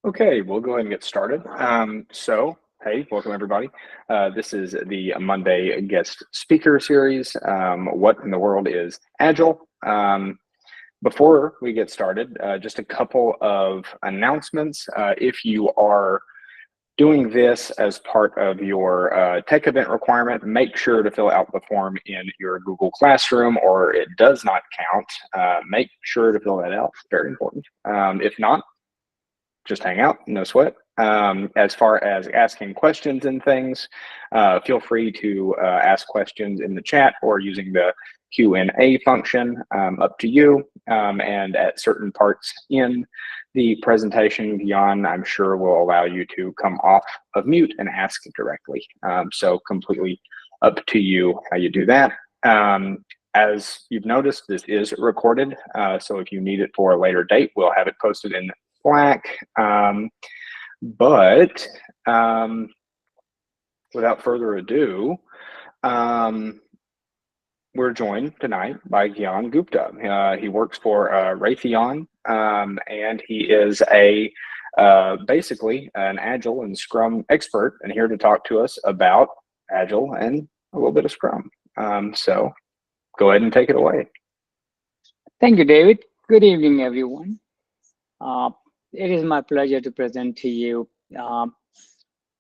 Okay, we'll go ahead and get started. Hey, welcome everybody. This is the Monday guest speaker series. What in the world is Agile? Before we get started, just a couple of announcements. If you are doing this as part of your tech event requirement, make sure to fill out the form in your Google Classroom, or it does not count. Make sure to fill that out. Very important. If not, just hang out, no sweat. As far as asking questions and things, feel free to ask questions in the chat or using the Q&A function, up to you. And at certain parts in the presentation, Gyan, I'm sure, will allow you to come off of mute and ask directly. So completely up to you how you do that. As you've noticed, this is recorded. So if you need it for a later date, we'll have it posted in Slack. But without further ado, we're joined tonight by Gyan Gupta. He works for Raytheon, and he is basically an Agile and Scrum expert, and here to talk to us about Agile and a little bit of Scrum. So go ahead and take it away. Thank you, David. Good evening, everyone. It is my pleasure to present to you. I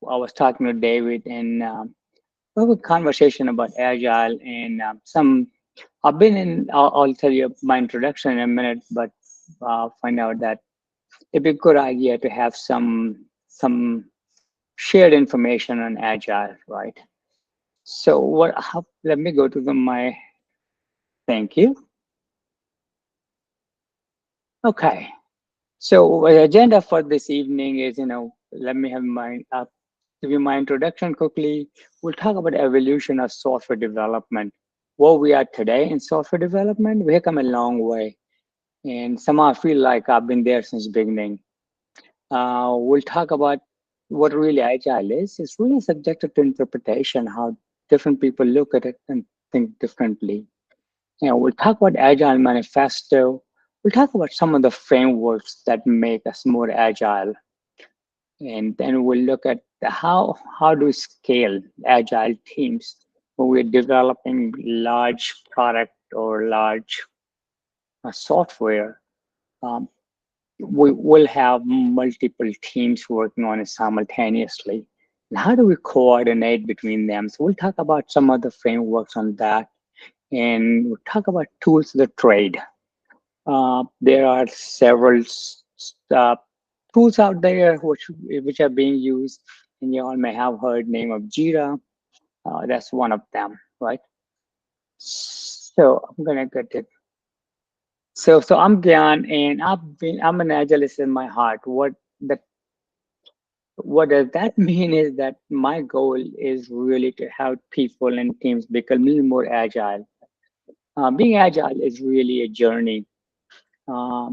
was talking to David and we have a conversation about Agile and I'll tell you my introduction in a minute, but find out that it'd be a good idea to have some shared information on Agile, right? So let me go to thank you. Okay. So the agenda for this evening is, let me give you my introduction quickly. We'll talk about evolution of software development. Where we are today in software development, we have come a long way. And somehow I feel like I've been there since the beginning. We'll talk about what really Agile is. It's really subjective to interpretation, how different people look at it and think differently. We'll talk about Agile Manifesto. We'll talk about some of the frameworks that make us more agile. And then we'll look at how do we scale agile teams when we're developing large product or large software. We will have multiple teams working on it simultaneously. And how do we coordinate between them? So we'll talk about some of the frameworks on that. And we'll talk about tools of the trade. There are several tools out there which are being used, and you all may have heard name of Jira. That's one of them, right? So I'm gonna get it. So I'm Gyan, and I'm an agilist in my heart. What does that mean is that my goal is really to help people and teams become a little more agile. Being agile is really a journey. I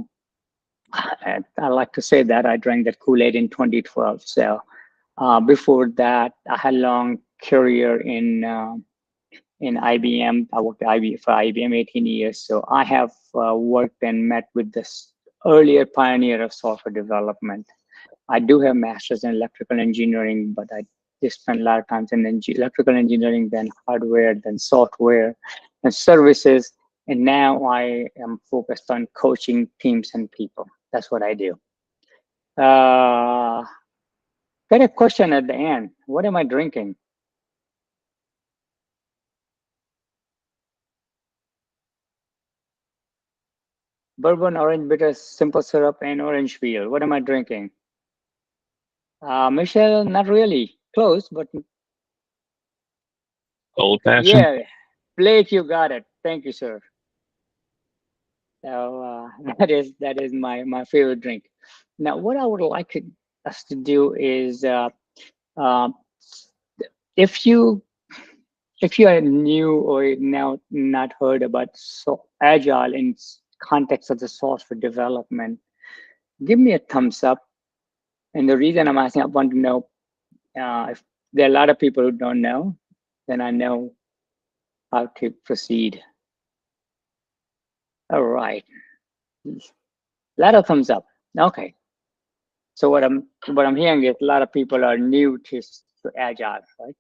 like to say that I drank that Kool-Aid in 2012. So before that, I had a long career in IBM. I worked for IBM 18 years. So I have worked and met with this earlier pioneer of software development. I do have master's in electrical engineering, but I just spent a lot of time in electrical engineering, then hardware, then software and services. And now I am focused on coaching teams and people. That's what I do. Got a question at the end. What am I drinking? Bourbon, orange bitter, simple syrup, and orange peel. What am I drinking? Michelle, not really. Close, but Old fashioned. yeah. Blake, you got it. Thank you, sir. So that is my favorite drink. Now, what I would like us to do is, if you are new or now not heard about Agile in context of the software development, give me a thumbs up. And the reason I'm asking, I want to know if there are a lot of people who don't know, then I know how to proceed. All right. A lot of thumbs up. Okay. So what I'm hearing is a lot of people are new to Agile, right?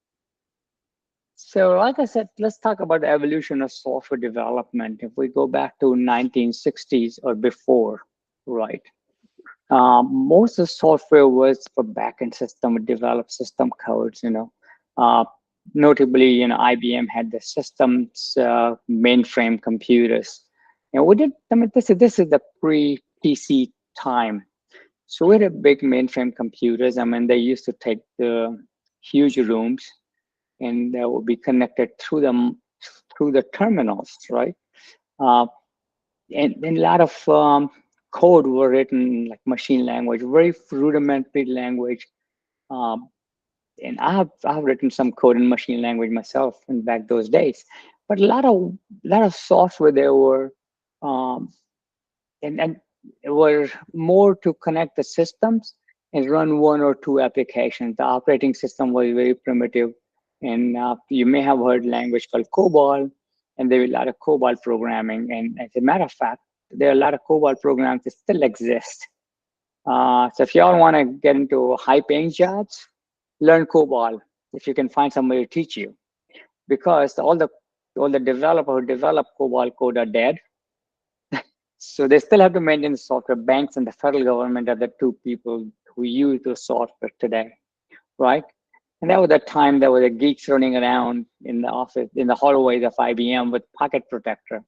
So like I said, let's talk about the evolution of software development. If we go back to 1960s or before, right? Most of the software was for backend system, develop system codes, Uh, Notably, IBM had the systems, mainframe computers. And we did, I mean, this is the pre-PC time. So we had big mainframe computers. I mean, they used to take the huge rooms and they would be connected through the terminals, right? Uh, and a lot of code were written in like machine language, very rudimentary language. Um, and I've written some code in machine language myself in back those days. But a lot of software there were, um, and it were more to connect the systems and run one or two applications. The operating system was very primitive, and you may have heard language called COBOL, and there was a lot of COBOL programming. And as a matter of fact, there are a lot of COBOL programs that still exist. So if y'all want to get into high-paying jobs, learn COBOL if you can find somebody to teach you, because all the developers who develop COBOL code are dead. So they still have to maintain the software. Banks and the federal government are the two people who use the software today, right? And that was the time there were the geeks running around in the office, in the hallways of IBM with pocket protector.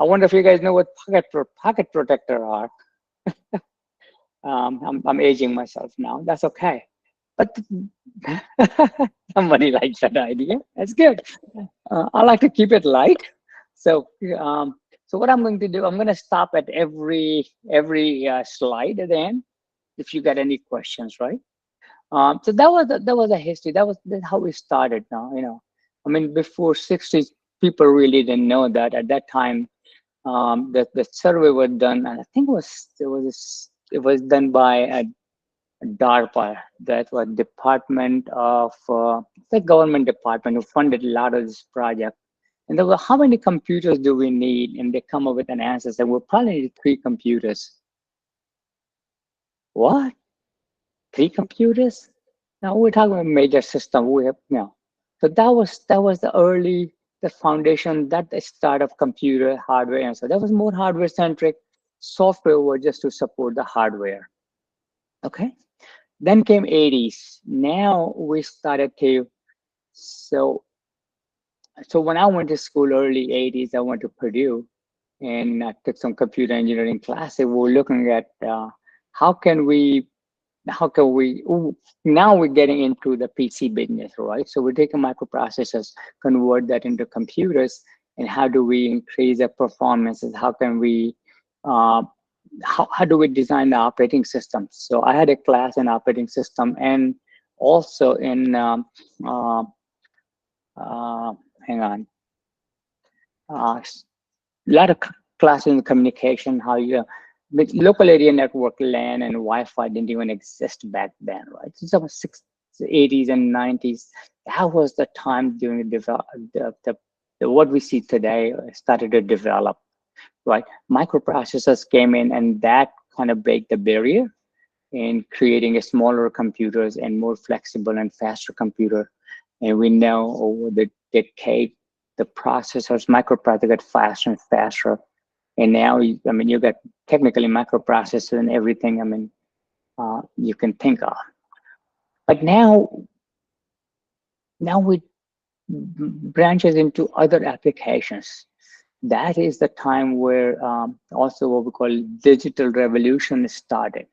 I wonder if you guys know what pocket protector are. I'm aging myself now. That's okay. But somebody likes that idea. That's good. I like to keep it light. So, so what I'm going to do, I'm going to stop at every slide at the end. If you got any questions, right? So that was a history. That's how we started. Now, I mean, before '60s, people really didn't know that at that time. That the survey was done, and I think it was done by a DARPA, that was Department of the government department who funded a lot of this project. And there were, how many computers do we need? And they come up with an answer that we'll probably need 3 computers. What? 3 computers? Now we're talking about major system. We have So that was the foundation, that the start of computer hardware. And so that was more hardware centric. Software was just to support the hardware. Okay. Then came '80s. Now we started to, so when I went to school early '80s, I went to Purdue and I took some computer engineering classes. We were looking at how can we, now we're getting into the PC business, right? So we're taking microprocessors, convert that into computers, and how do we increase the performances? How can we, how do we design the operating system? So I had a class in operating system and also in, hang on, a lot of classes in communication, how you, with local area network, LAN and Wi-Fi didn't even exist back then, right? Since the 80s and 90s, that was the time during the what we see today started to develop, right? Microprocessors came in and that kind of break the barrier in creating a smaller computers and more flexible and faster computer. And we know over the decade, the processors, microprocessors get faster and faster. And now, I mean, you got technically microprocessors and everything, I mean, you can think of. But now we branches into other applications. That is the time where also what we call digital revolution started.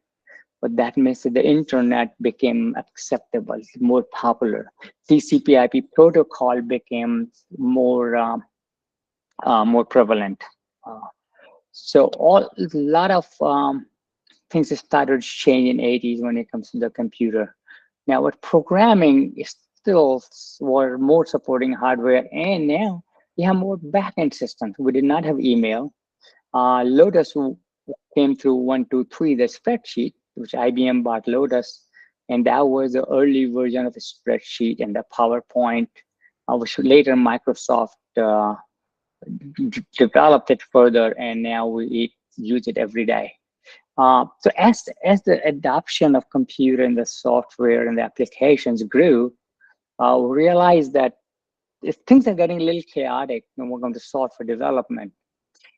But that means that the internet became acceptable, more popular. TCP/IP protocol became more prevalent. So a lot of things started changing in '80s when it comes to the computer. Now, with programming is still were more supporting hardware, and now you have more backend systems. We did not have email. Lotus came through 1, 2, 3, the spreadsheet, which IBM bought Lotus, and that was the early version of a spreadsheet and the PowerPoint, which later Microsoft developed it further, and now we use it every day. So as the adoption of computer and the software and the applications grew, we realized that if things are getting a little chaotic when we're going to software development.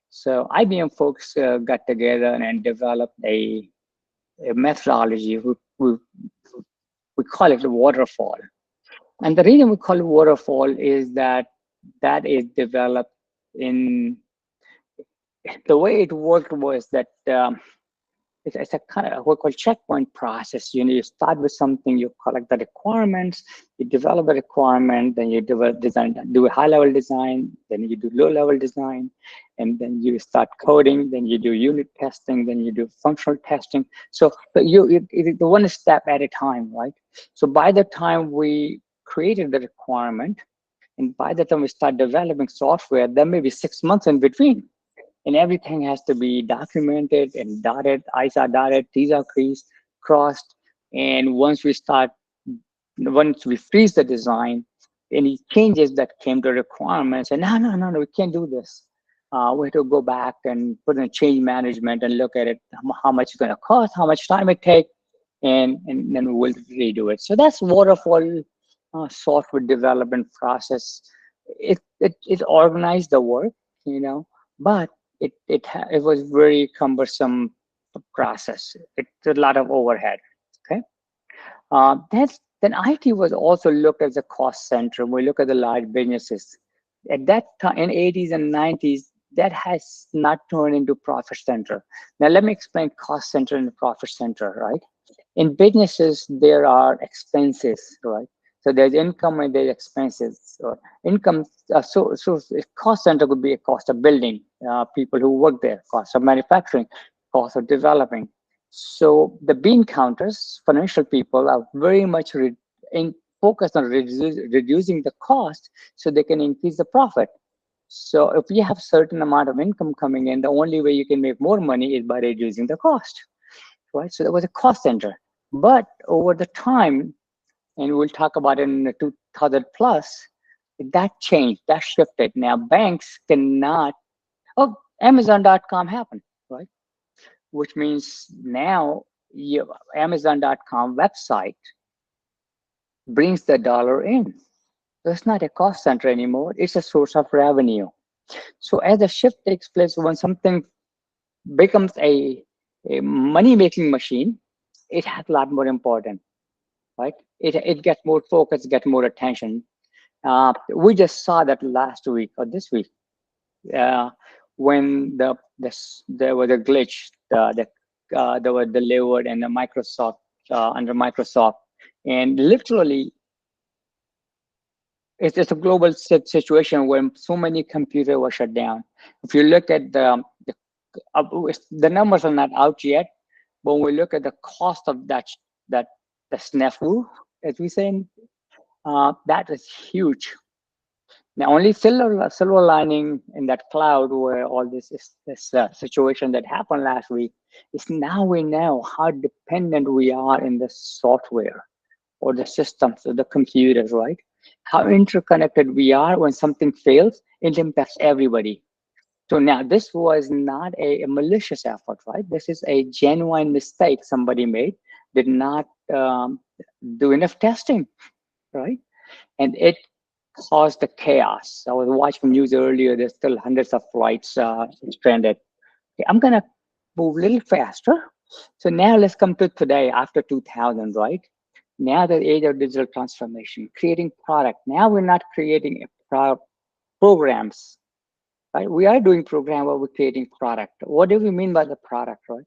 So IBM folks got together and developed a methodology. We call it the waterfall. And the reason we call it waterfall is that that is developed in the way it worked was that it's a kind of what we call checkpoint process. You start with something, you collect the requirements, you develop a requirement, then you do a high-level design, then you do low-level design, and then you start coding, then you do unit testing, then you do functional testing. So it's one step at a time, right? So by the time we created the requirement, and by the time we start developing software, there may be 6 months in between, and everything has to be documented and dotted. I's are dotted, T's are crossed. And once we freeze the design, any changes that came to requirements, and no, we can't do this. We have to go back and put in change management and look at it, how much it's going to cost, how much time it takes, and then we'll redo it. So that's waterfall software development process. It organized the work, but it was very cumbersome process. It's a lot of overhead. Okay, then IT was also looked as a cost center. We look at the large businesses at that time in 80s and 90s. That has not turned into profit center. Now let me explain cost center and profit center. Right, in businesses there are expenses. Right, so there's income and there's expenses. So income, so cost center could be a cost of building, people who work there, cost of manufacturing, cost of developing. So the bean counters, financial people, are very much focused on reducing the cost so they can increase the profit. So if you have certain amount of income coming in, the only way you can make more money is by reducing the cost, right? So that was a cost center. But over the time, and we'll talk about it in the 2000 plus, that changed, that shifted. Now banks cannot, Amazon.com happened, right? Which means now Amazon.com website brings the dollar in. So it's not a cost center anymore, it's a source of revenue. So as the shift takes place, when something becomes a money-making machine, it has a lot more important, right? It gets more focus, gets more attention. We just saw that last week or this week, when there was a glitch that was delivered in the Microsoft, under Microsoft, and literally it's just a global situation where so many computers were shut down. If you look at the numbers are not out yet, but when we look at the cost of that the snafu, as we say, that is huge. Now, only silver lining in that cloud where all this situation that happened last week is now we know how dependent we are in the software or the systems or the computers, right? How interconnected we are. When something fails, it impacts everybody. So now this was not a malicious effort, right? This is a genuine mistake somebody made, did not do enough testing, right? And it caused the chaos. I was watching news earlier, there's still hundreds of flights stranded. Okay, I'm gonna move a little faster. So now let's come to today, after 2000, right? Now the age of digital transformation, creating product. Now we're not creating programs, right? We are doing program, but we're creating product. What do we mean by the product, right?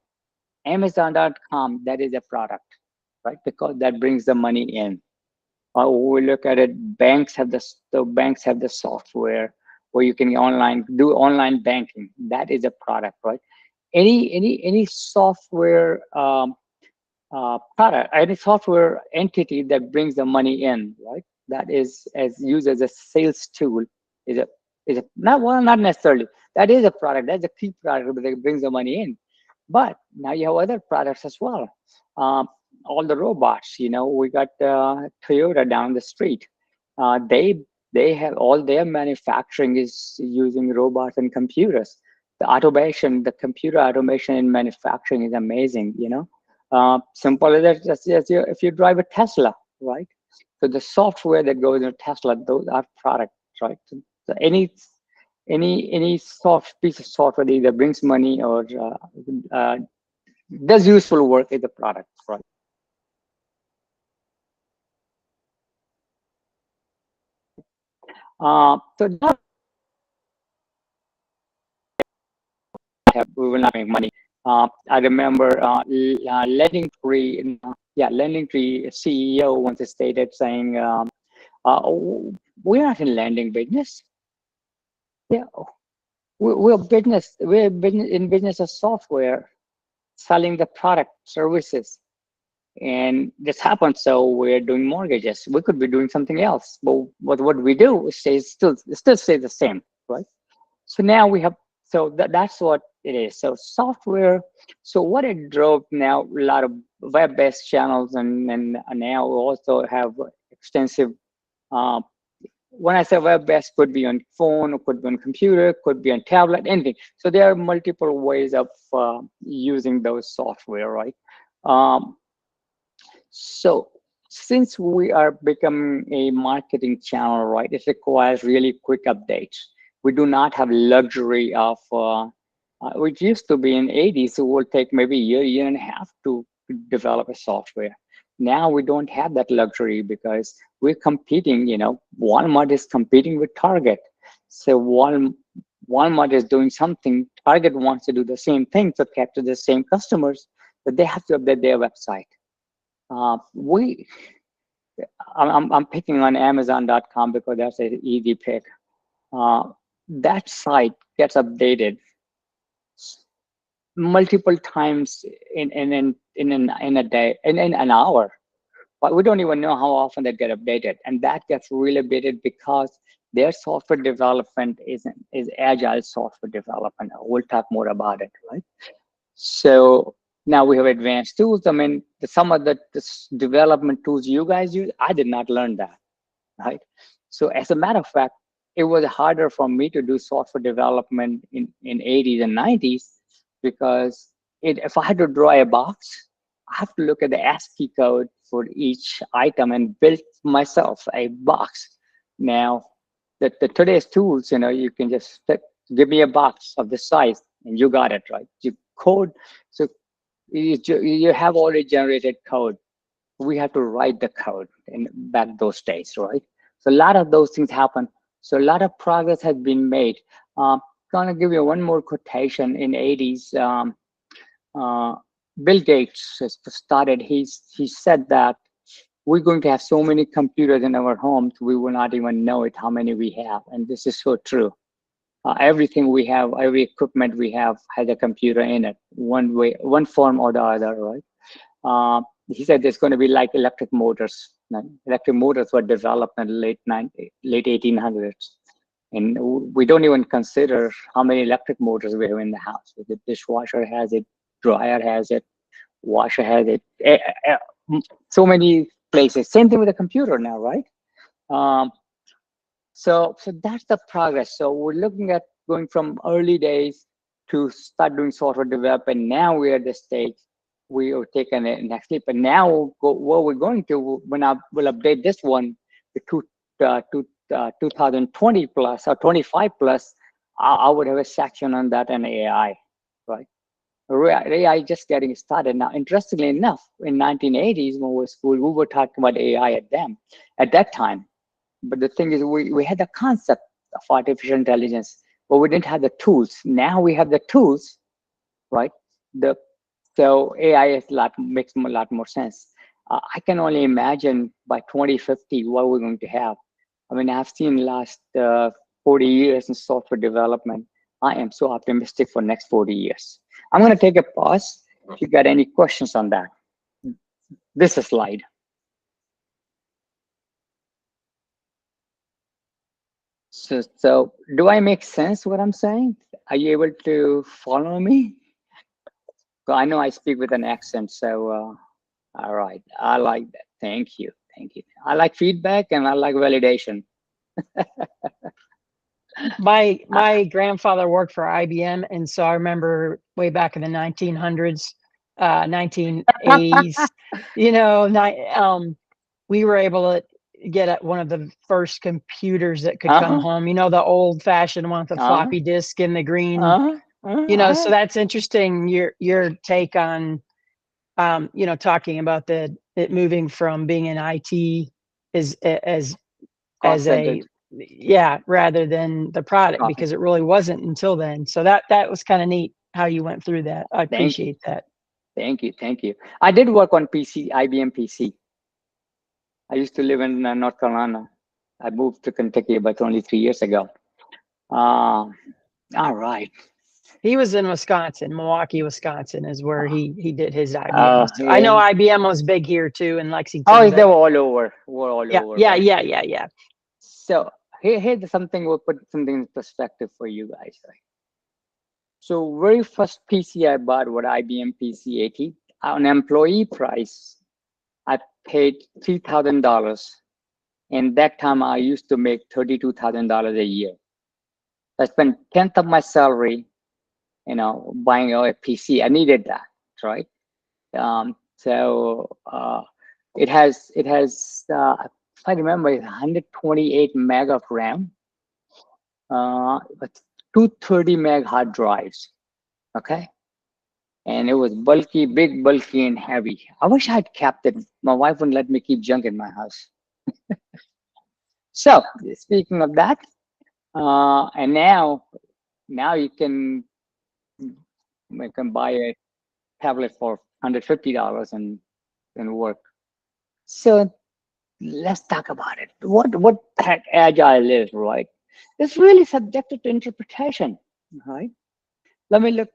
Amazon.com, that is a product, right? Because that brings the money in. We look at it, banks have the software where you can do online banking. That is a product, right? Any software product, any software entity that brings the money in, right? That is as used as a sales tool is a not necessarily. That is a product. That's a key product that brings the money in. But now you have other products as well. All the robots, we got Toyota down the street. They have all their manufacturing is using robots and computers. the automation, the computer automation in manufacturing is amazing. Simple as that, if you drive a Tesla, right? So the software that goes in Tesla, those are products, right? So any soft piece of software that either brings money or does useful work is a product, right? So now we will not make money. I remember Lending Tree, Lending Tree CEO once stated saying, "We're not in lending business. Yeah, we're in business of software, selling the product services." And this happened, so we're doing mortgages. We could be doing something else, but what we do still stays the same, right? So now we have, so that's what it is. So software, so what it drove now, a lot of web-based channels, and now we also have extensive, when I say web-based, could be on phone, could be on computer, could be on tablet, anything. So there are multiple ways of using those software, right? So since we are becoming a marketing channel, right, it requires really quick updates. We do not have luxury of, which used to be in 80s, it will take maybe a year and a half to develop a software. Now we don't have that luxury because we're competing, Walmart is competing with Target. So Walmart is doing something, Target wants to do the same thing to capture the same customers, but they have to update their website. I'm picking on Amazon.com because that's an easy pick. That site gets updated multiple times in a day, in an hour, but we don't even know how often they get updated, and that gets really updated because their software development is agile software development. We'll talk more about it, right? So now we have advanced tools. I mean, some of the development tools you guys use, I did not learn that, right? So as a matter of fact, it was harder for me to do software development in 80s and 90s because if I had to draw a box, I have to look at the ASCII code for each item and build myself a box. Now, the today's tools, you can just give me a box of this size and you got it, right? You code, so you have already generated code. We have to write the code in back those days, right? So a lot of those things happen. So a lot of progress has been made. Gonna give you one more quotation. In 80s, Bill Gates has started. He said that we're going to have so many computers in our homes, we will not even know it how many we have, and this is so true. Everything we have, every equipment we have has a computer in it, one form or the other, right? He said there's going to be like electric motors. Electric motors were developed in the late 1800s. And we don't even consider how many electric motors we have in the house. The dishwasher has it, dryer has it, washer has it, so many places. Same thing with the computer now, right? So that's the progress. So we're looking at going from early days to start doing software development. Now we're at the stage we are taking it next leap. But now what we're going to, when I will update this one to 2020 plus or 25 plus, I would have a section on that and AI, right? AI just getting started now. Interestingly enough, in 1980s when we were school, we were talking about AI at that time. But the thing is, we had the concept of artificial intelligence, but we didn't have the tools. Now we have the tools, right? So AI makes a lot more sense. I can only imagine by 2050 what we're going to have. I mean, I've seen last 40 years in software development. I am so optimistic for next 40 years. I'm going to take a pause. If you got any questions on that, this is a slide. So do I make sense what I'm saying? Are you able to follow me? So I know I speak with an accent, so all right. I like that. Thank you. Thank you. I like feedback and I like validation. My grandfather worked for IBM, and so I remember way back in the 1900s, 1980s. You know, we were able to get at one of the first computers that could come Uh-huh. home. You know, the old-fashioned one with the Uh-huh. floppy disk and the green. Uh-huh. You know, so Uh-huh. that's interesting. Your take on you know, talking about the it moving from being in IT is Cost as center. a yeah, rather than the product, Cost. because it really wasn't until then. So that was kind of neat how you went through that. I Thank you. appreciate that. Thank you. Thank you. I did work on PC, IBM PC. I used to live in North Carolina. I moved to Kentucky about only 3 years ago. Uh, all right. He was in Wisconsin, Milwaukee, Wisconsin is where he did his IBM. Oh, So I know yeah. IBM was big here too in Lexington, Oh, they but were all over. Were all yeah, over, yeah, right? yeah, yeah, yeah. So here's something we'll put something in perspective for you guys. Right? So very first PC I bought was IBM PC 80. On employee price, I paid $3,000. And that time I used to make $32,000 a year. I spent tenth of my salary, buying a PC. I needed that, right? So it has if I remember, it's 128 meg of RAM, with 230 meg hard drives. Okay, and it was bulky, big, bulky, and heavy. I wish I had kept it. My wife wouldn't let me keep junk in my house. So speaking of that, and now you can buy a tablet for $150 and work. So let's talk about it. What heck agile is, right? It's really subjected to interpretation, right? Let me look.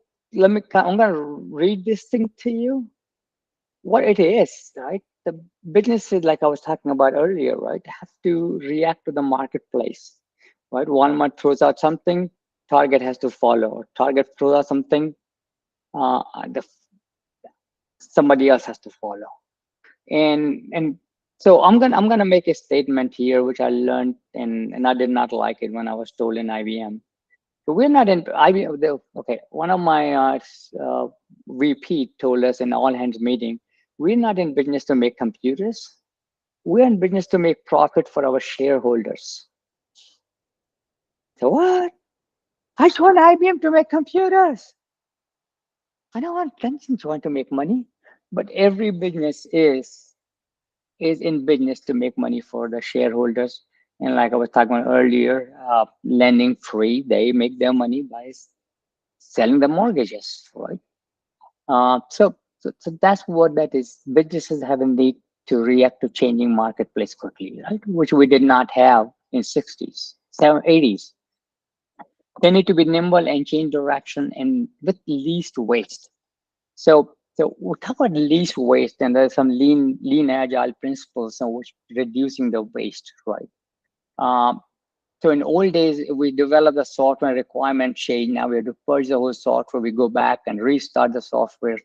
I'm gonna read this thing to you. What it is, right? The businesses, like I was talking about earlier, right, have to react to the marketplace, right? Walmart throws out something, Target has to follow. Target throws out something, the somebody else has to follow. And so I'm gonna make a statement here which I learned, and I did not like it when I was told in IBM. So we're not in IBM. Okay, one of my VP told us in all hands meeting, we're not in business to make computers. We're in business to make profit for our shareholders. So what? I just want IBM to make computers. I don't want Tencent to want to make money, but every business is in business to make money for the shareholders. And like I was talking about earlier, lending free, they make their money by selling the mortgages, right? So that's what that is. Businesses have a need to react to changing marketplace quickly, right? Which we did not have in 60s, 80s. They need to be nimble and change direction and with least waste. So we'll talk about least waste, and there's some lean agile principles on which reducing the waste, right? Um, so in old days, we develop the software requirement change. Now we have to purge the whole software. We go back and restart the software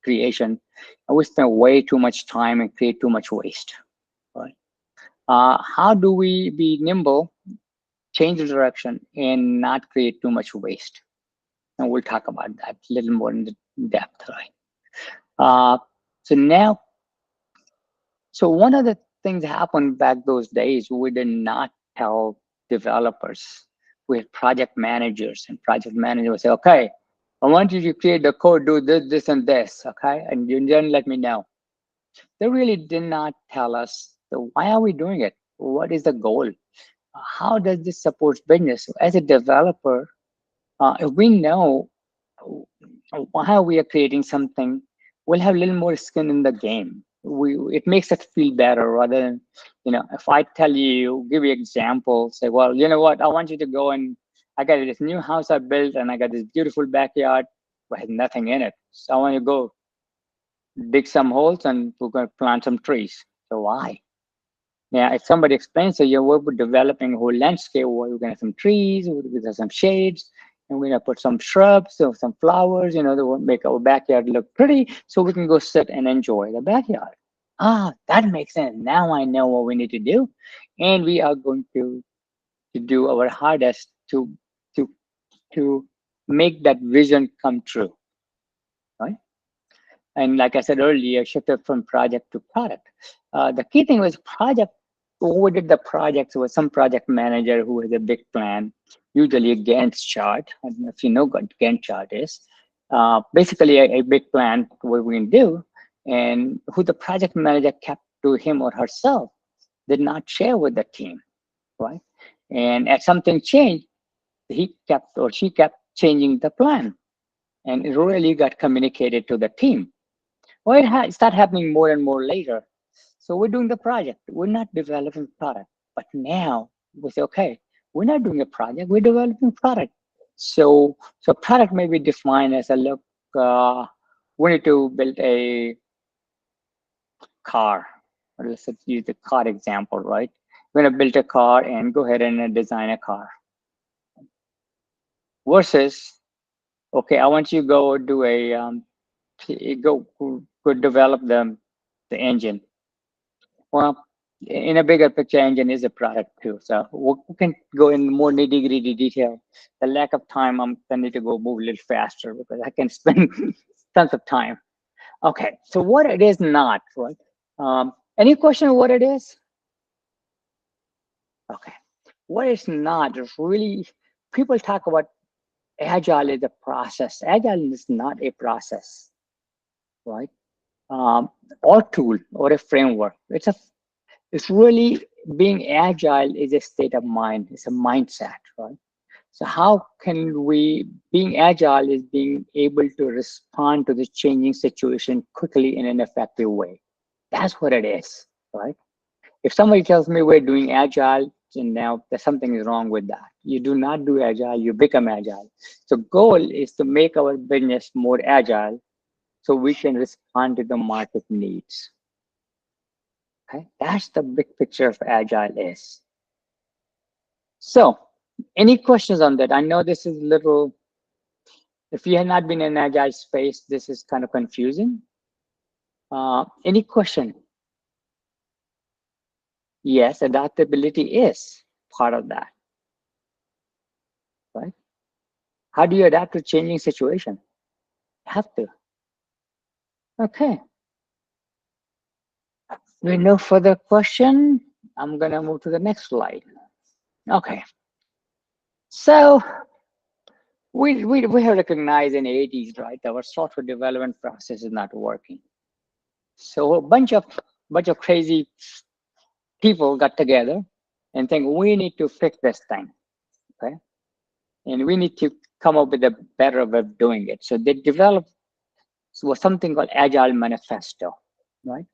creation, and we spend way too much time and create too much waste, right? How do we be nimble, change the direction, and not create too much waste? And we'll talk about that a little more in depth, right? Uh, so now, so one of the things that happened back those days, we did not tell developers. We had project managers, and project managers would say, okay, I want you to create the code, do this, this, and this, okay? And you then let me know. They really did not tell us, so why are we doing it? What is the goal? How does this support business? As a developer, if we know how we are creating something, we'll have a little more skin in the game. It makes us feel better rather than, if I tell you, give you example, say, well, you know what, I want you to go and I got this new house I built and I got this beautiful backyard but has nothing in it. So I want to go dig some holes and we're going to plant some trees. So why? Yeah, if somebody explains to you, we're developing a whole landscape where we're going to have some trees, we're going to have some shades, and we're going to put some shrubs or some flowers, that will make our backyard look pretty so we can go sit and enjoy the backyard. Ah, that makes sense. Now I know what we need to do. And we are going to do our hardest to to to make that vision come true, right? And like I said earlier, shifted from project to product. The key thing was project. Who did the project was some project manager who has a big plan, usually a Gantt chart. I don't know if you know what Gantt chart is. Basically, a big plan what we can do, and who the project manager kept to him or herself did not share with the team, right? And as something changed, he kept or she kept changing the plan, and it really got communicated to the team. Well, it started happening more and more later. So we're doing the project. We're not developing product. But now we say, okay, we're not doing a project. We're developing product. So product may be defined as a look. We need to build a car. Or let's use the car example, right? We're gonna build a car and go ahead and design a car. Versus, okay, I want you to go do a go develop the engine. Well, in a bigger picture, engine is a product too. So we can go in more nitty-gritty detail. The lack of time, I need to go move a little faster because I can spend tons of time. Okay, so what it is not, right? Any question of what it is? Okay, what it's not is really, people talk about Agile is a process. Agile is not a process, right? Or tool or a framework. It's really being agile is a state of mind. It's a mindset, right? So how can we, being agile is being able to respond to the changing situation quickly in an effective way. That's what it is, right? If somebody tells me we're doing agile, and now there's something is wrong with that. You do not do agile, you become agile. So goal is to make our business more agile so we can respond to the market needs. Okay, that's the big picture of agile is. So, any questions on that? I know this is a little, if you have not been in agile space, this is kind of confusing. Any question? Yes, adaptability is part of that, right? How do you adapt to changing situation? Have to. Okay. With no further question, I'm gonna move to the next slide. Okay. So we have recognized in the 80s, right? Our software development process is not working. So a bunch of crazy people got together and think we need to fix this thing, okay? And we need to come up with a better way of doing it. So they developed something called Agile Manifesto, right?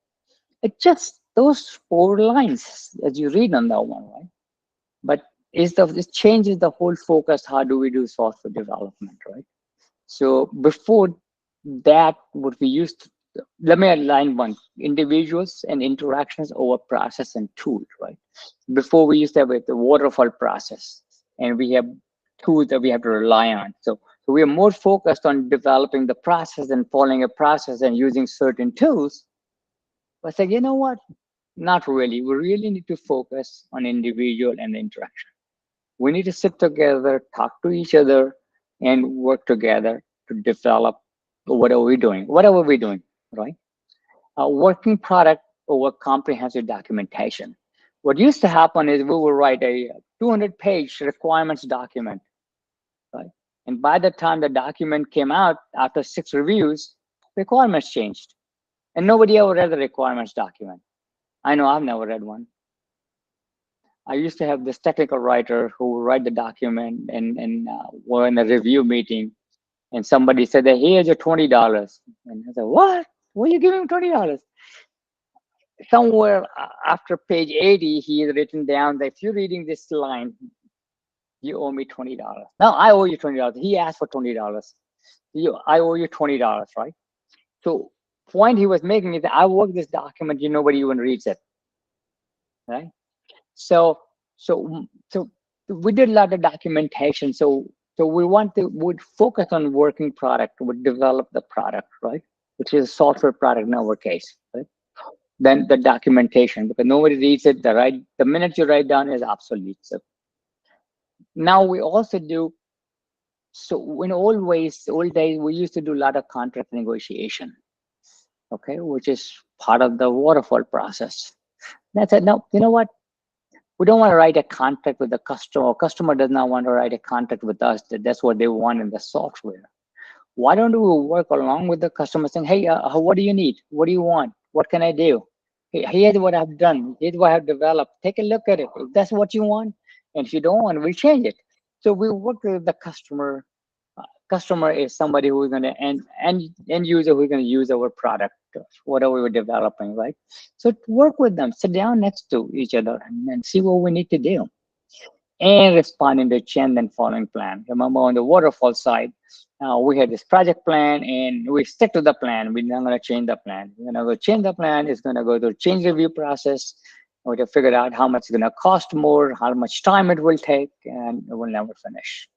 It just those 4 lines as you read on that one, right? But it changes the whole focus. How do we do software development, right? So before that, what we used to, let me align one, individuals and interactions over process and tools, right? Before we used to have the waterfall process and we have tools that we have to rely on. So we are more focused on developing the process and following a process and using certain tools. But I said, you know what? Not really. We really need to focus on individual and the interaction. We need to sit together, talk to each other, and work together to develop whatever we're doing, right? Working product over comprehensive documentation. What used to happen is we will write a 200-page requirements document, right? And by the time the document came out, after 6 reviews, requirements changed. And nobody ever read the requirements document. I know I've never read one. I used to have this technical writer who would write the document and we're in a review meeting and somebody said that here's your $20. And I said, what? What are you giving me $20? Somewhere after page 80, he had written down that if you're reading this line, you owe me $20. No, I owe you $20. He asked for $20. I owe you $20, right? So point he was making is that I work this document, nobody even reads it, right? So we did a lot of documentation. So we would focus on working product, would develop the product, right? Which is a software product in our case, right? Then the documentation, because nobody reads it. The minute you write down is obsolete. So Now we also do, so in old days, we used to do a lot of contract negotiation, okay, which is part of the waterfall process. That's it. No, you know what? We don't want to write a contract with the customer. Customer does not want to write a contract with us. That's what they want in the software. Why don't we work along with the customer saying, hey, what do you need? What do you want? What can I do? Hey, here's what I've done. Here's what I've developed. Take a look at it. If that's what you want, and if you don't want, we'll change it. So we work with the customer. Customer is somebody who's going to end user who's going to use our product, whatever we're developing, right? So work with them, sit down next to each other, and see what we need to do, and respond in the change and following plan. Remember, on the waterfall side, we had this project plan, and we stick to the plan. We're not going to change the plan. We're going to go change the plan. It's going to go through change review process. We have to figure out how much it's going to cost more, how much time it will take, and it will never finish.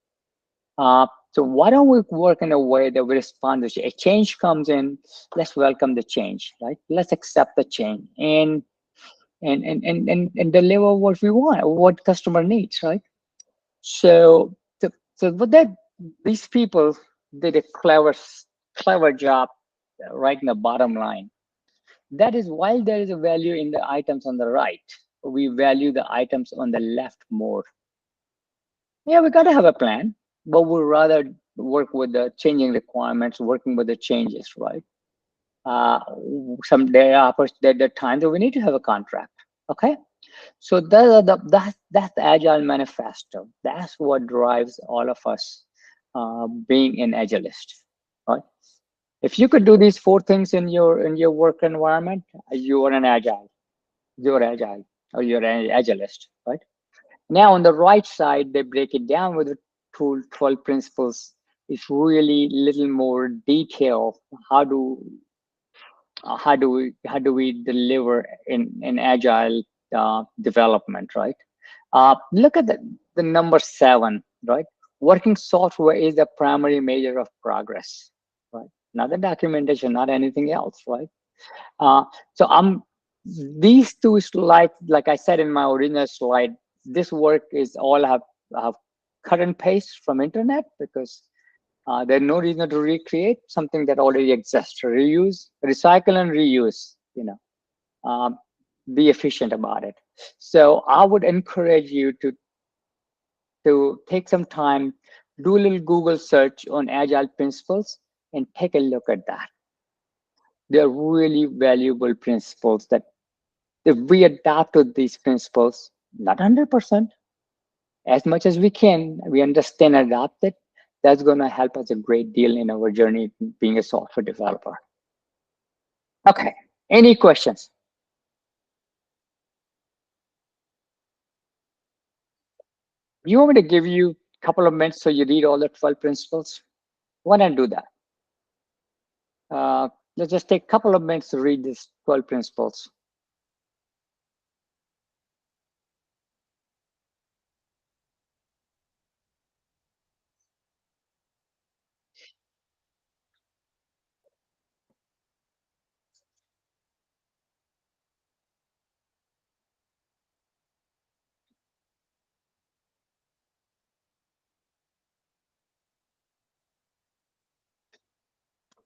So why don't we work in a way that we respond to a change comes in, let's welcome the change, right? Let's accept the change and deliver what we want, what customer needs, right? So with that, these people did a clever job writing the bottom line. That is, while there is a value in the items on the right, we value the items on the left more. Yeah, we got to have a plan, but we'd rather work with the changing requirements, working with the changes, right? There are times that we need to have a contract. Okay, so that's the Agile manifesto. That's what drives all of us being an Agilist, right? If you could do these four things in your work environment, you are an Agile. You're Agile, or you're an Agilist, right? Now on the right side, they break it down with the 12 principles. It's really little more detail. How do we deliver in agile development, right? Look at the number 7, right? Working software is the primary measure of progress, right? Not the documentation, not anything else, right? So these two slides, like I said in my original slide, this work is all have cut and paste from internet, because there's no reason to recreate something that already exists. Reuse, recycle, and reuse. Be efficient about it. So I would encourage you to take some time, do a little Google search on agile principles, and take a look at that. They're really valuable principles that if we adapt to these principles, not 100%, as much as we can, we understand and adapt it, that's going to help us a great deal in our journey being a software developer. Okay, any questions? You want me to give you a couple of minutes so you read all the 12 principles? Why don't I do that? Let's just take a couple of minutes to read these 12 principles.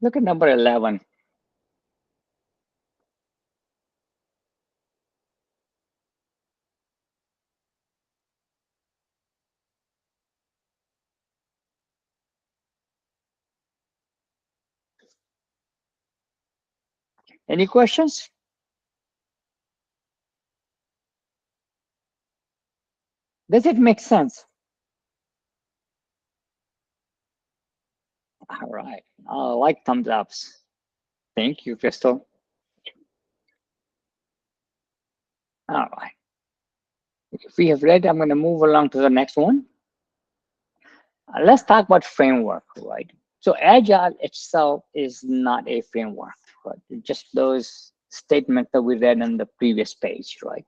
Look at number 11. Any questions? Does it make sense? All right, I like thumbs ups. Thank you, Crystal. All right. If we have read, I'm going to move along to the next one. Let's talk about framework, right? So Agile itself is not a framework, right? Just those statements that we read on the previous page, right?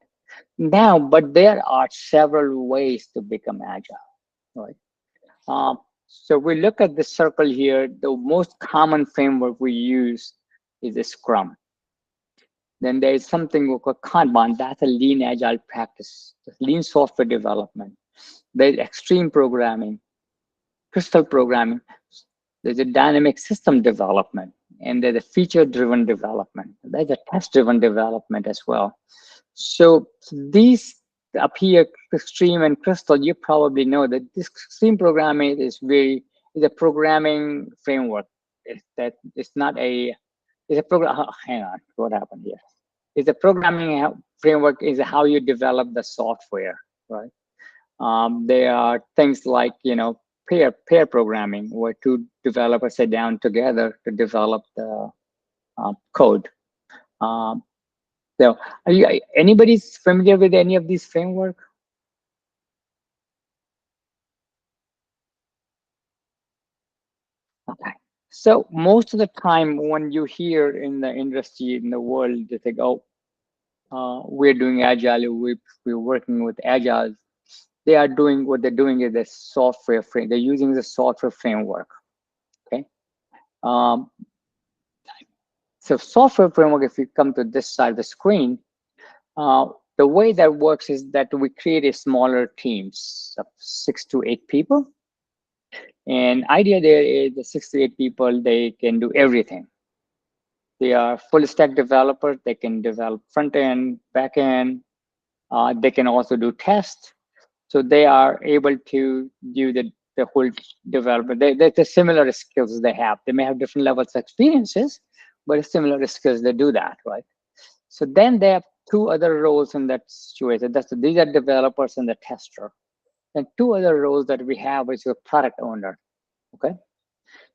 Now, but there are several ways to become Agile, right? So we look at the circle here, the most common framework we use is a Scrum. Then there is something we call Kanban, that's a lean Agile practice, lean software development. there's extreme programming, crystal programming, there's a dynamic system development, and there's a feature-driven development. There's a test-driven development as well. So these up here, extreme and crystal, you probably know that this extreme programming is a programming framework. It's not a, it's a program. Oh, hang on, what happened here? It's a programming framework is how you develop the software, right? There are things like, pair programming, where two developers sit down together to develop the code. So, anybody's familiar with any of these framework? Okay. So most of the time when you hear in the industry, in the world, they think, oh, we're doing Agile, we're working with Agile. They are doing, what they're doing is the software frame. They're using the software framework, okay? So software framework, if you come to this side of the screen, the way that works is that we create a smaller teams of 6 to 8 people. And idea there is the 6 to 8 people, they can do everything. They are full stack developers. They can develop front end, back end. They can also do tests. So they are able to do the whole development. They're similar skills they have. They may have different levels of experiences, but similar skills, they do that, right? So then they have 2 other roles in that situation. These are developers and the tester. And 2 other roles that we have is a product owner, okay?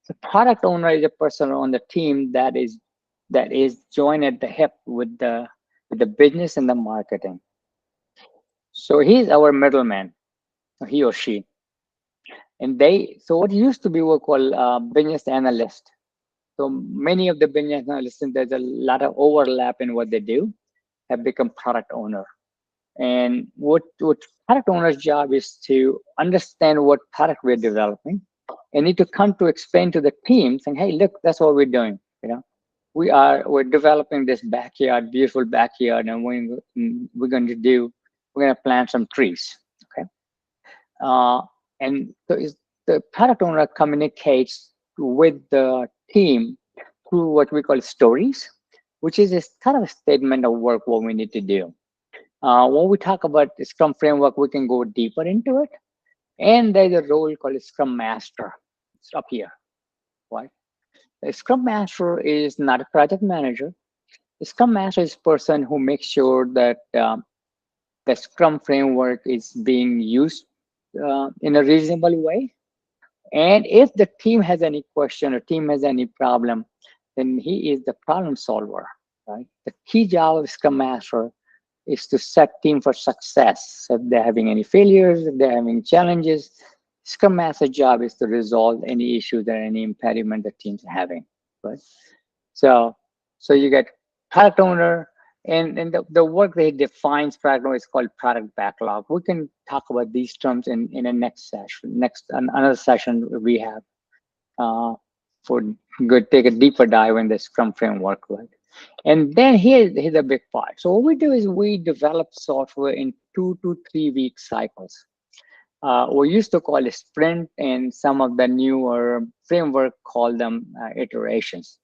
So product owner is a person on the team that is joined at the hip with the business and the marketing. So he's our middleman, he or she. And so what used to be were called business analyst. So many of the business analysts, and there's a lot of overlap in what they do, have become product owner. And what product owner's job is to understand what product we're developing, and need to come to explain to the team, saying, hey, look, that's what we're doing. We're developing this backyard, beautiful backyard, and we're going to plant some trees. Okay. And so the product owner communicates with the team through what we call stories, which is a kind of a statement of work, what we need to do. When we talk about the Scrum framework, we can go deeper into it. And there's a role called Scrum Master. It's up here, right? The Scrum Master is not a project manager. The Scrum Master is a person who makes sure that the Scrum framework is being used in a reasonable way. And if the team has any question or team has any problem, then he is the problem solver, right? The key job of Scrum Master is to set team for success. So if they're having any failures, if they're having challenges, Scrum Master job is to resolve any issues or any impediment the team's having, right? So you get product owner, and the work that defines product owner is called product backlog. We can talk about these terms in a next session, another session we have take a deeper dive in the Scrum framework, right? And then here's a big part. So what we do is we develop software in 2 to 3 week cycles. We used to call it sprint, and some of the newer framework call them iterations.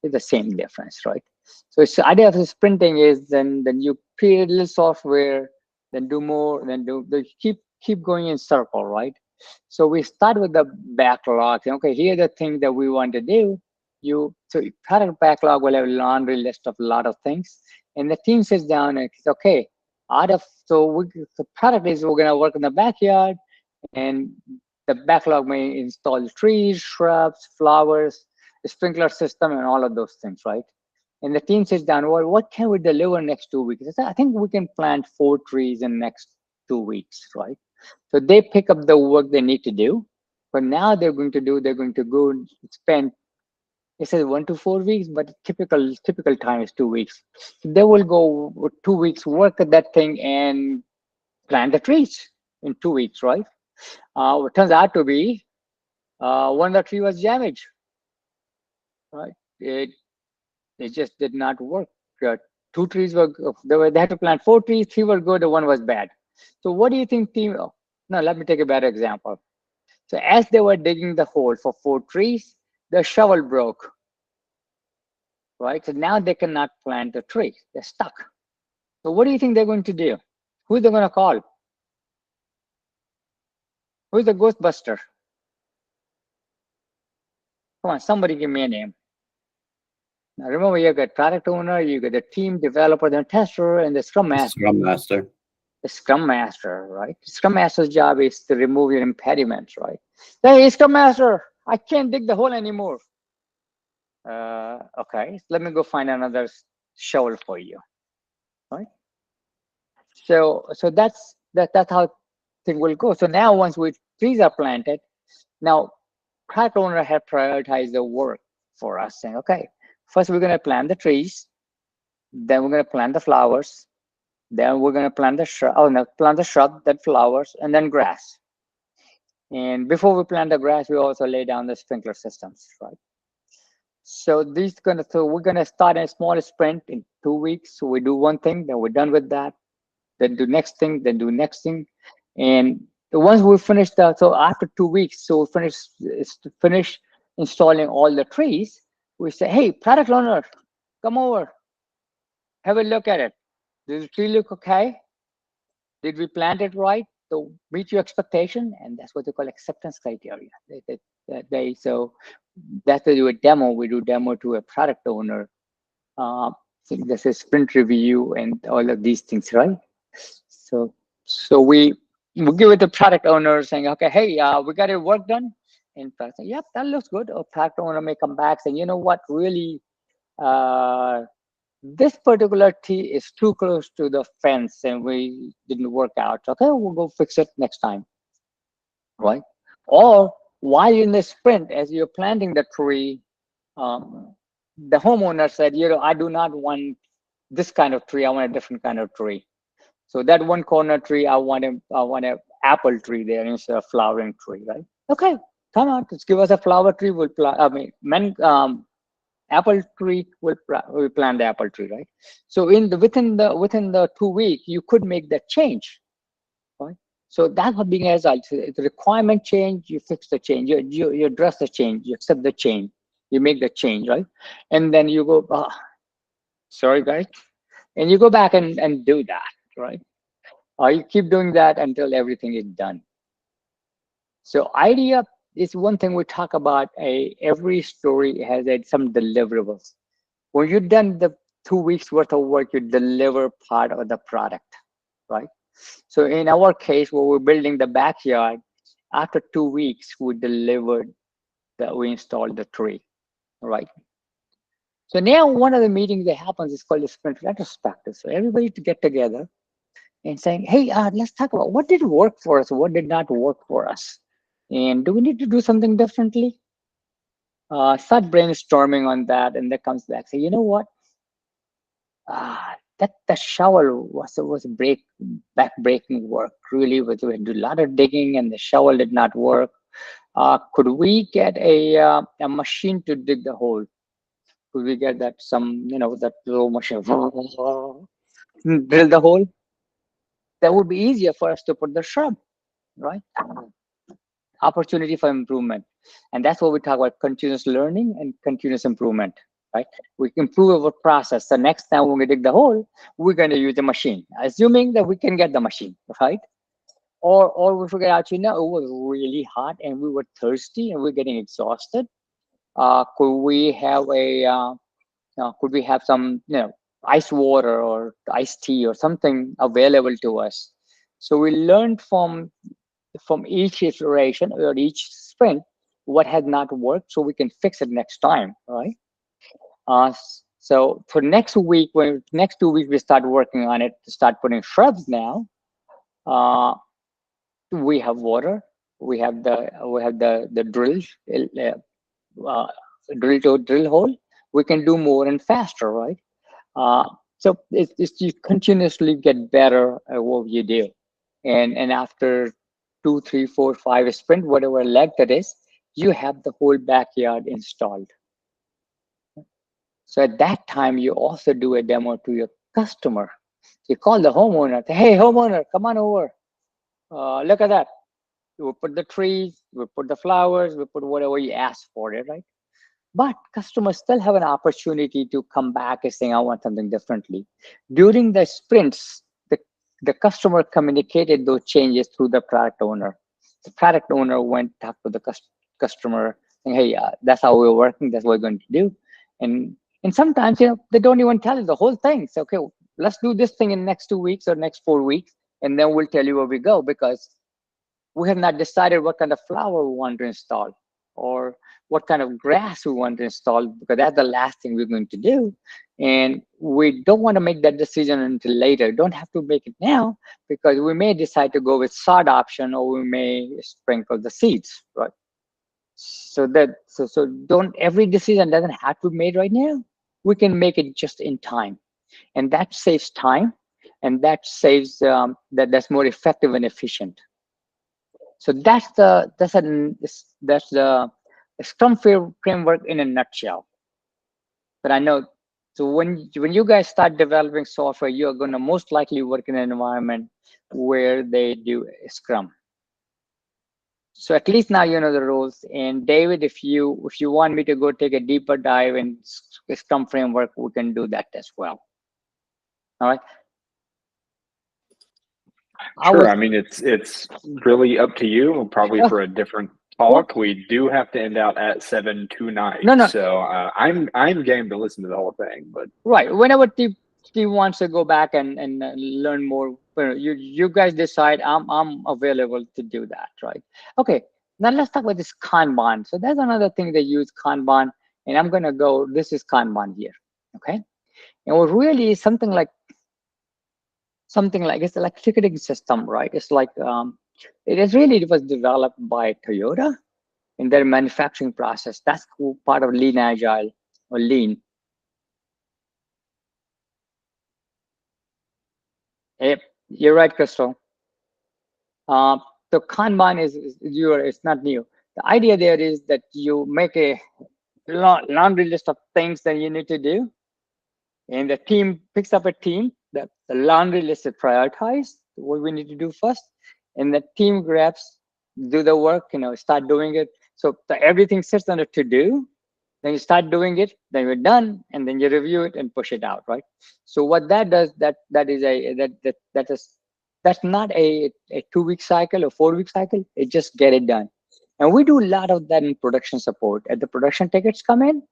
It's the same difference, right? So the idea of sprinting is then you create a little software, then do more, then keep going in circle, right? So we start with the backlog. Okay, here are the things that we want to do. So product backlog will have a laundry list of a lot of things, and the team sits down and says, okay, the product is we're gonna work in the backyard, and the backlog may install trees, shrubs, flowers, a sprinkler system, and all of those things, right? And the team sits down, well, what can we deliver next 2 weeks? I think we can plant 4 trees in the next 2 weeks, right? So they pick up the work they need to do. But now they're going to go and spend, it says 1 to 4 weeks, but typical time is 2 weeks. So they will go 2 weeks, work at that thing and plant the trees in 2 weeks, right? It turns out to be one of the tree was damaged, right? It just did not work. 2 trees they had to plant 4 trees, 3 were good, 1 was bad. So what do you think, team? No, let me take a better example. So as they were digging the hole for 4 trees, the shovel broke, right? So now they cannot plant the tree. They're stuck. So what do you think they're going to do? Who they're going to call? Who's the Ghostbuster? Come on, somebody give me a name. Now remember, you got product owner, you got the team developer, the tester, and the Scrum Master. Scrum Master. The Scrum Master, right? Scrum Master's job is to remove your impediments, right? Hey, Scrum Master, I can't dig the hole anymore. Okay, let me go find another shovel for you, right? So that's how thing will go. So now once trees are planted, now product owner have prioritized the work for us, saying, okay, first we're going to plant the trees, then we're going to plant the flowers, then we're going to plant the shrub. Oh no, plant the shrub, then flowers, and then grass. And before we plant the grass, we also lay down the sprinkler systems, right? So we're gonna start a small sprint in 2 weeks. So we do one thing, then we're done with that. Then do next thing, then do next thing. And once we finish so after 2 weeks, so we finish installing all the trees, we say, hey, product owner, come over, have a look at it. Does the tree look okay? Did we plant it right? So meet your expectation, and that's what they call acceptance criteria. So that's why we do a demo. We do demo to a product owner. So this is sprint review and all of these things, right? So we give it to product owner saying, okay, hey, we got your work done. And product, yep, that looks good. Or product owner may come back saying, you know what, really, this particular tree is too close to the fence and we didn't work out. Okay, we'll go fix it next time, right? Or while in the sprint, as you're planting the tree, the homeowner said, you know, I do not want this kind of tree. I want a different kind of tree. So that one corner tree, I want a apple tree there instead of flowering tree, right? Okay, come on, let's give us a flower tree. We'll apple tree, we'll plant the apple tree, right? So within the 2 weeks, you could make that change, right? So that's what being agile. It's a requirement change, you fix the change, you address the change, you accept the change, you make the change, right? And then you go, oh, sorry guys, and you go back and do that, right? Or you keep doing that until everything is done. So idea is one thing we talk about. Every story has some deliverables. When you've done the 2 weeks worth of work, you deliver part of the product, right? So in our case, where we're building the backyard, after 2 weeks, we installed the tree, right? So now one of the meetings that happens is called the sprint retrospective. So everybody to get together and saying, hey, let's talk about what did work for us, what did not work for us, and do we need to do something differently? Start brainstorming on that, and that comes back. Say, you know what? That the shovel was breaking work. Really, we did a lot of digging, and the shovel did not work. Could we get a machine to dig the hole? Could we get that that little machine drill the hole? That would be easier for us to put the shrub, right? Opportunity for improvement. And that's what we talk about, continuous learning and continuous improvement, right? We improve our process. The next time when we dig the hole, we're going to use the machine, assuming that we can get the machine, right? Or we figure out, it was really hot and we were thirsty and we're getting exhausted. Could we have some, ice water or iced tea or something available to us? So we learned from each iteration or each sprint what had not worked, so we can fix it next time, right? So for next 2 weeks, we start working on it to start putting shrubs now. We have water, we have the drill drill hole. We can do more and faster, right? So it's you continuously get better at what you do, and after 2, 3, 4, 5 sprint, whatever leg that is, you have the whole backyard installed. So at that time, you also do a demo to your customer. You call the homeowner, hey, homeowner, come on over. Look at that. We put the trees, we put the flowers, we put whatever you ask for it, right? But customers still have an opportunity to come back and saying, I want something differently. During the sprints, the customer communicated those changes through the product owner. The product owner went to talk to the customer saying, hey, that's how we're working, that's what we're going to do. And sometimes, they don't even tell you the whole thing. So, okay, let's do this thing in the next 2 weeks or next 4 weeks, and then we'll tell you where we go, because we have not decided what kind of flower we want to install or what kind of grass we want to install, because that's the last thing we're going to do. And we don't want to make that decision until later. Don't have to make it now, because we may decide to go with sod option, or we may sprinkle the seeds, right? So don't, every decision doesn't have to be made right now. We can make it just in time, and that saves time, and that saves that's more effective and efficient. So that's the Scrum framework in a nutshell. But I know, so when you guys start developing software, you are going to most likely work in an environment where they do Scrum. So at least now you know the rules. And David, if you want me to go take a deeper dive in Scrum framework, we can do that as well. All right. Sure. I mean, it's really up to you. Probably for a different talk. We do have to end out at 7 tonight. No. So I'm game to listen to the whole thing. But right, whenever Steve wants to go back and learn more, you guys decide. I'm available to do that, right? Okay. Now let's talk about this Kanban. So that's another thing they use, Kanban, and I'm gonna go. This is Kanban here, okay? And what really is something like it's like ticketing system, right? It's like it was developed by Toyota in their manufacturing process. That's part of Lean Agile or Lean. Yep, you're right, Crystal. So Kanban it's not new. The idea there is that you make a laundry list of things that you need to do, and the team picks up a team that the laundry list is prioritized, what we need to do first, and the team grabs, do the work, start doing it. So everything sits on a to do, then you start doing it, then you're done, and then you review it and push it out, right? So what that does, that's not a 2-week cycle or 4-week cycle. It just get it done. And we do a lot of that in production support. As the production tickets come in,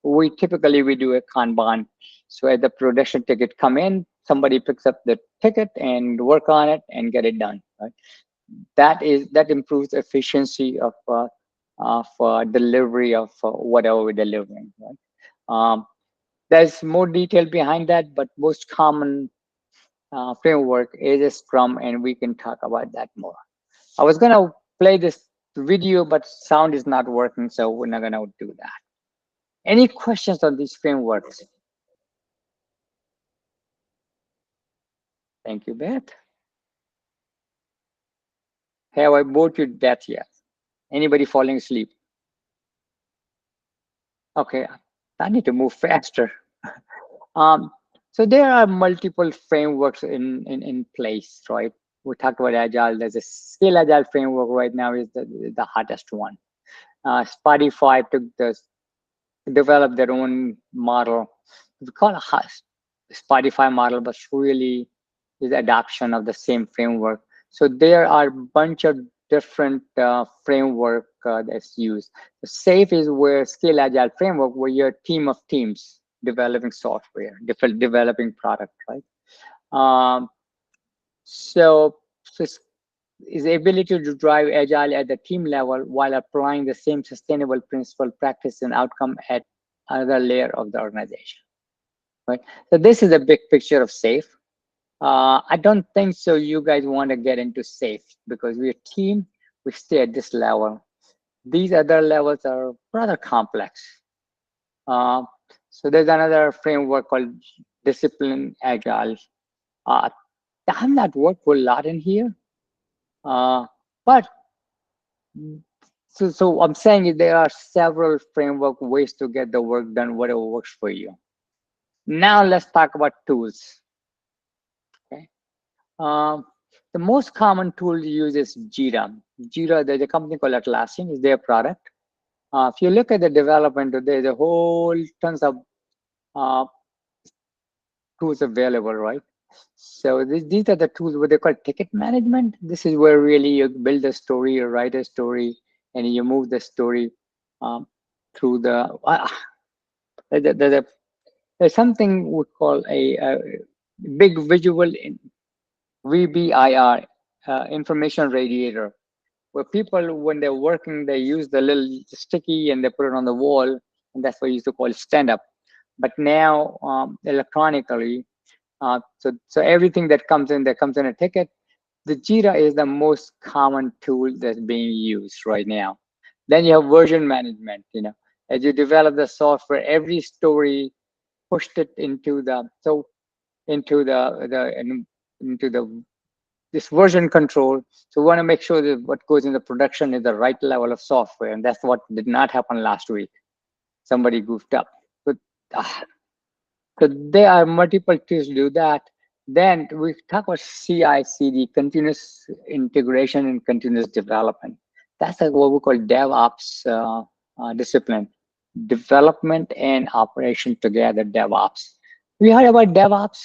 we do a Kanban. So as the production ticket come in, somebody picks up the ticket and work on it and get it done, right? That improves efficiency of delivery of whatever we're delivering, right? There's more detail behind that, but most common framework is a Scrum, and we can talk about that more. I was gonna play this video, but sound is not working, so we're not gonna do that. Any questions on these frameworks? Thank you, Beth. Have I bored you to death yet? Anybody falling asleep? Okay, I need to move faster. So there are multiple frameworks in place, right? We talked about Agile. There's a Scale Agile framework right now is the hottest one. Spotify developed their own model. We call it Spotify model, but really is adoption of the same framework. So there are a bunch of different framework that's used. The SAFe is where Scale Agile framework, where you're a team of teams developing software, developing product, right? So is the ability to drive Agile at the team level while applying the same sustainable principle, practice, and outcome at another layer of the organization, right? So this is a big picture of SAFe. I don't think so you guys want to get into SAFe because we're a team, we stay at this level. These other levels are rather complex. So there's another framework called Discipline Agile. I have not worked a lot in here, but so I'm saying there are several framework ways to get the work done, whatever works for you. Now let's talk about tools. Okay. The most common tool used is Jira. Jira, there's a company called Atlassian, is their product. If you look at the development, there's a whole tons of uh, tools available, right? So these are the tools, what they call ticket management. This is where really you build a story, you write a story, and you move the story um, through the. There's, there's something we call a big visual VBIR, information radiator, where people, when they're working, they use the little sticky and they put it on the wall, and that's what you used to call stand up. But now electronically, so everything that comes in a ticket. The Jira is the most common tool that's being used right now. Then you have version management. As you develop the software, every story pushed it into the into into the this version control. So we want to make sure that what goes into production is the right level of software, and that's what did not happen last week. Somebody goofed up. But so there are multiple tools to do that. Then we talk about CI/CD, continuous integration and continuous development. That's like what we call DevOps discipline, development and operation together. DevOps. We heard about DevOps.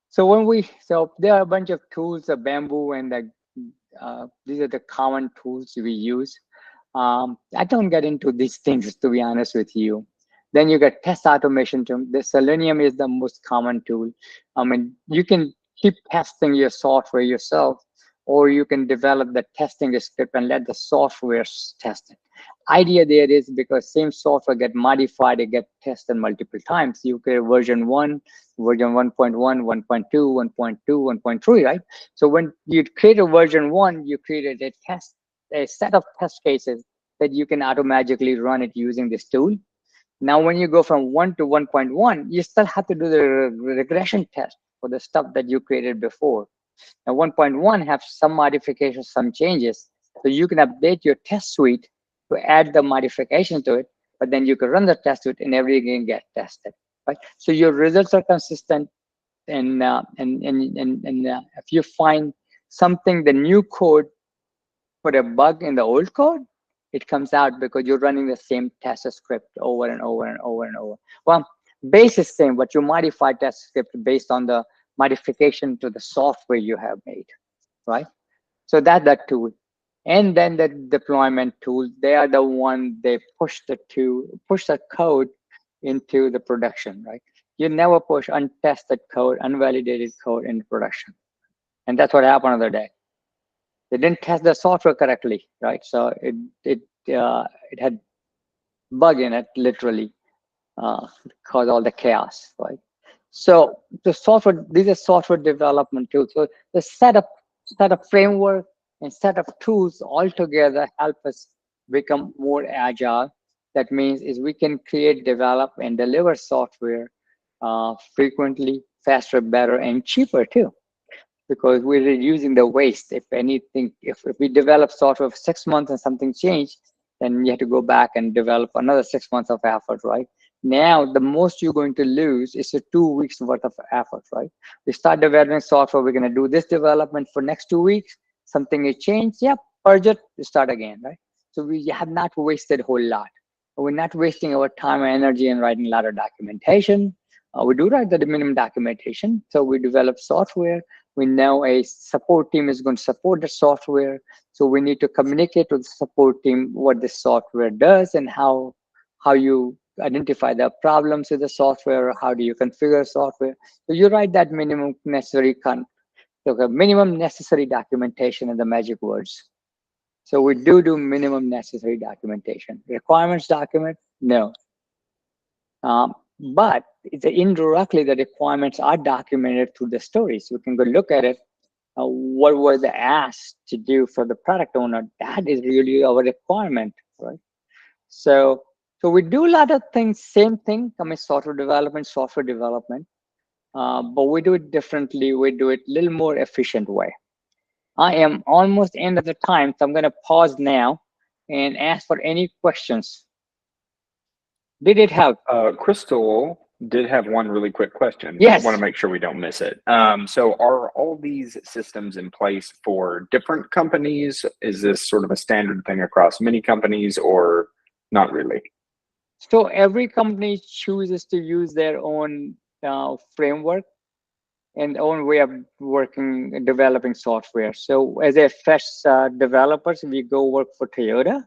So there are a bunch of tools, the Bamboo and these are the common tools we use. I don't get into these things, to be honest with you. Then you get test automation tool. The Selenium is the most common tool. I mean, you can keep testing your software yourself, or you can develop the testing script and let the software test it. Idea there is because same software get modified, it get tested multiple times. You create version 1, version 1.1, 1.2, 1.2, 1.3, right? So when you create a version 1, you created a set of test cases that you can automatically run it using this tool. Now, when you go from 1 to 1.1, you still have to do the regression test for the stuff that you created before. Now, 1.1 have some modifications, some changes. So you can update your test suite to add the modification to it, but then you can run the test suite and everything get tested, right? So your results are consistent. And if you find something, the new code put a bug in the old code, it comes out because you're running the same test script over and over and over and over. Well, base is same, but you modify test script based on the modification to the software you have made, right? So that's that tool. And then the deployment tool, they are the one they push the code into the production, right? You never push untested code, unvalidated code into production. And that's what happened the other day. They didn't test the software correctly, right? So it had bug in it, literally, caused all the chaos, right? So these are software development tools. So the set of framework and set of tools all together help us become more agile. That means is we can create, develop, and deliver software frequently, faster, better, and cheaper too, because we're reducing the waste. If anything, if we develop software for 6 months and something changed, then you have to go back and develop another 6 months of effort, right? Now, the most you're going to lose is a 2 weeks worth of effort, right? We start developing software, we're going to do this development for next 2 weeks, something is changed, yep, purge it, start again, right? So we have not wasted a whole lot. We're not wasting our time and energy in writing a lot of documentation. We do write the minimum documentation. So we develop software. We know a support team is going to support the software. So we need to communicate with the support team what the software does and how you identify the problems with the software, how do you configure software. So you write that minimum necessary minimum necessary documentation in the magic words. So we do minimum necessary documentation. Requirements document, no. But indirectly, the requirements are documented through the stories. We can go look at it. What were they asked to do for the product owner? That is really our requirement, right? So we do a lot of things, same thing, software development, but we do it differently. We do it a little more efficient way. I am almost end of the time, so I'm going to pause now and ask for any questions. Did it help? Crystal Did have one really quick question. Yes. Want to make sure we don't miss it. So are all these systems in place for different companies? Is this sort of a standard thing across many companies or not really? So every company chooses to use their own framework and own way of working and developing software. So as a fresh developers, we go work for Toyota.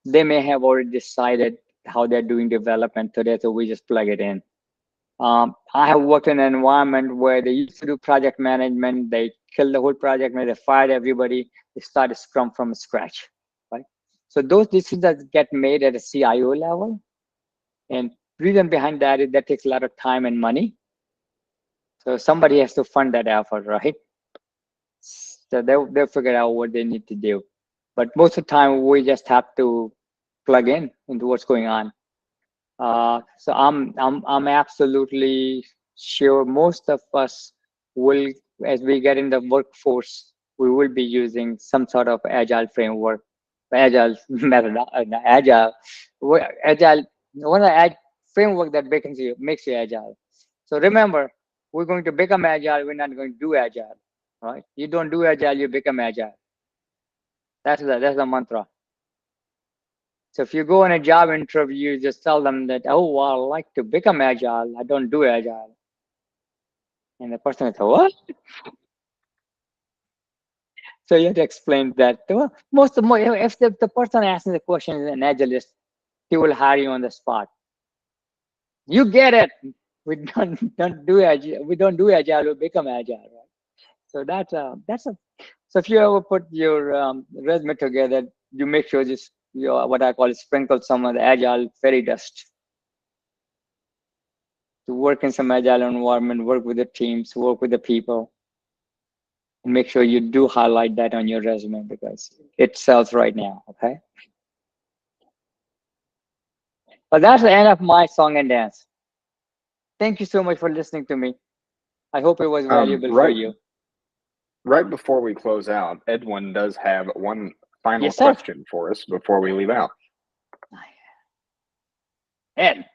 They may have already decided how they're doing development today, so we just plug it in. I have worked in an environment where they used to do project management. They killed the whole project, they fired everybody. They started Scrum from scratch, right? So those decisions that get made at a CIO level, and reason behind that is that takes a lot of time and money. So somebody has to fund that effort, right? So they'll figure out what they need to do. But most of the time, we just have to plug in into what's going on. So I'm absolutely sure most of us will, as we get in the workforce, we will be using some sort of agile framework, agile method, agile, agile, one framework that makes you agile. So remember, we're going to become agile. We're not going to do agile, right? You don't do agile, you become agile. That's the mantra. So if you go on a job interview, just tell them that, oh, well, I like to become agile. I don't do agile. And the person will say, what? So you have to explain that. Well, if the person asking the question is an agilist, he will hire you on the spot. You get it. We don't do agile. We don't do agile. We become agile. Right? So that's a. So if you ever put your resume together, you make sure just what I call sprinkle some of the agile fairy dust. To work in some agile environment, work with the teams, work with the people, and make sure you do highlight that on your resume because it sells right now. Okay. But that's the end of my song and dance. Thank you so much for listening to me. I hope it was valuable for you. Right before we close out, Edwin does have one final question for us before we leave out. Ed,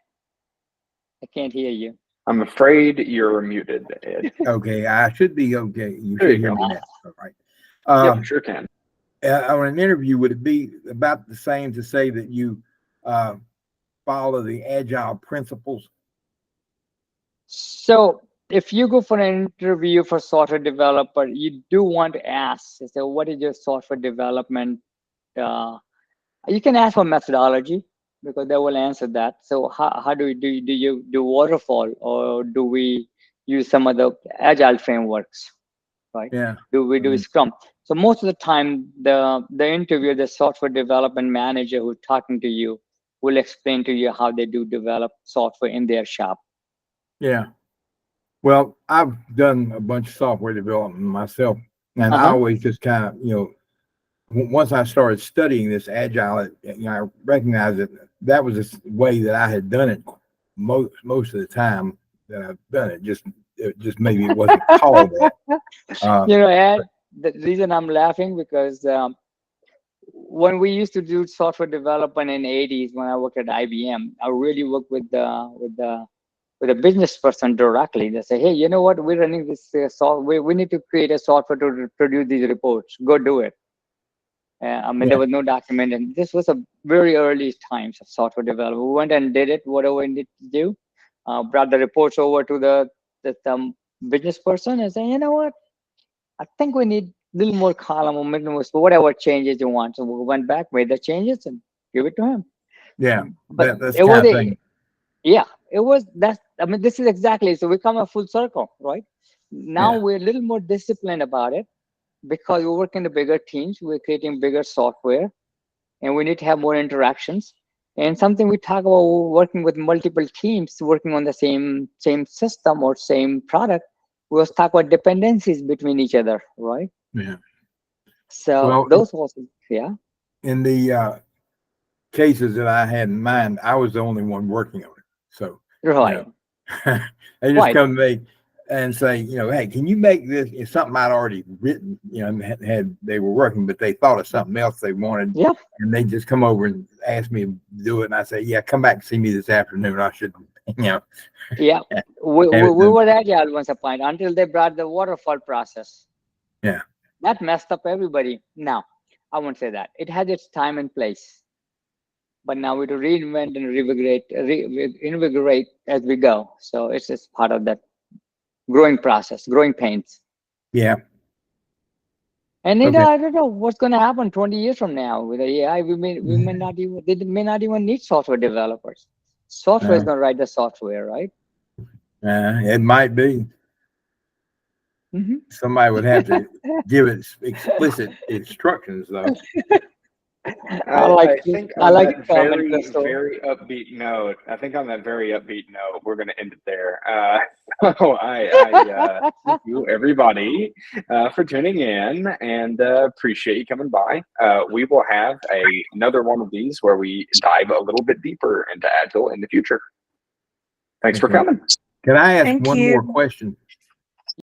I can't hear you. I'm afraid you're muted, Ed. Okay, I should be okay. You should hear me now. All right. Yeah, sure can. On an interview, would it be about the same to say that you follow the agile principles? So if you go for an interview for software developer, you do want to ask, so what is your software development? You can ask for methodology because they will answer that. So how do you do waterfall, or do we use some of the agile frameworks, right? Yeah. Do we do Scrum? So most of the time, the interviewer, the software development manager who's talking to you will explain to you how they do develop software in their shop. Yeah. Well, I've done a bunch of software development myself, and I always just kind of, once I started studying this agile, I recognized that was the way that I had done it most of the time that I've done it. Just maybe it wasn't called that. Ed, the reason I'm laughing because when we used to do software development in the 80s, when I worked at IBM, I really worked with a business person directly. They say, hey, you know what? We're running this software. We need to create a software to produce these reports. Go do it. There was no document, and this was a very early times of software development. We went and did it, whatever we needed to do. Brought the reports over to the business person and said, you know what? I think we need a little more column or whatever changes you want. So we went back, made the changes, and give it to him. Yeah, but that's the kind of thing. Yeah, it was that. I mean, this is exactly, so we come a full circle, right? Now we're a little more disciplined about it because we work in the bigger teams, we're creating bigger software, and we need to have more interactions. And something we talk about, working with multiple teams, working on the same system or same product, we always talk about dependencies between each other, right? Yeah. So those was, in the cases that I had in mind, I was the only one working on it. So right. they just come to me, and say, hey, can you make this? It's something I'd already written, had they were working, but they thought of something else they wanted. Yep. And they just come over and ask me to do it. And I say, yeah, come back and see me this afternoon. I should, Yeah. We were agile once upon a point until they brought the waterfall process. Yeah. That messed up everybody. Now, I won't say that. It has its time and place. But now we to reinvent and invigorate as we go. So it's just part of that growing process, growing pains. Yeah. And I don't know what's going to happen 20 years from now with AI. They may not even need software developers. Software is going to write the software, right? It might be. Mm-hmm. Somebody would have to give it explicit instructions, though. I think on that very, Crystal. very upbeat note, we're going to end it there. So I thank you, everybody, for tuning in, and appreciate you coming by. We will have another one of these where we dive a little bit deeper into Agile in the future. Thanks for coming. Can I ask one more question?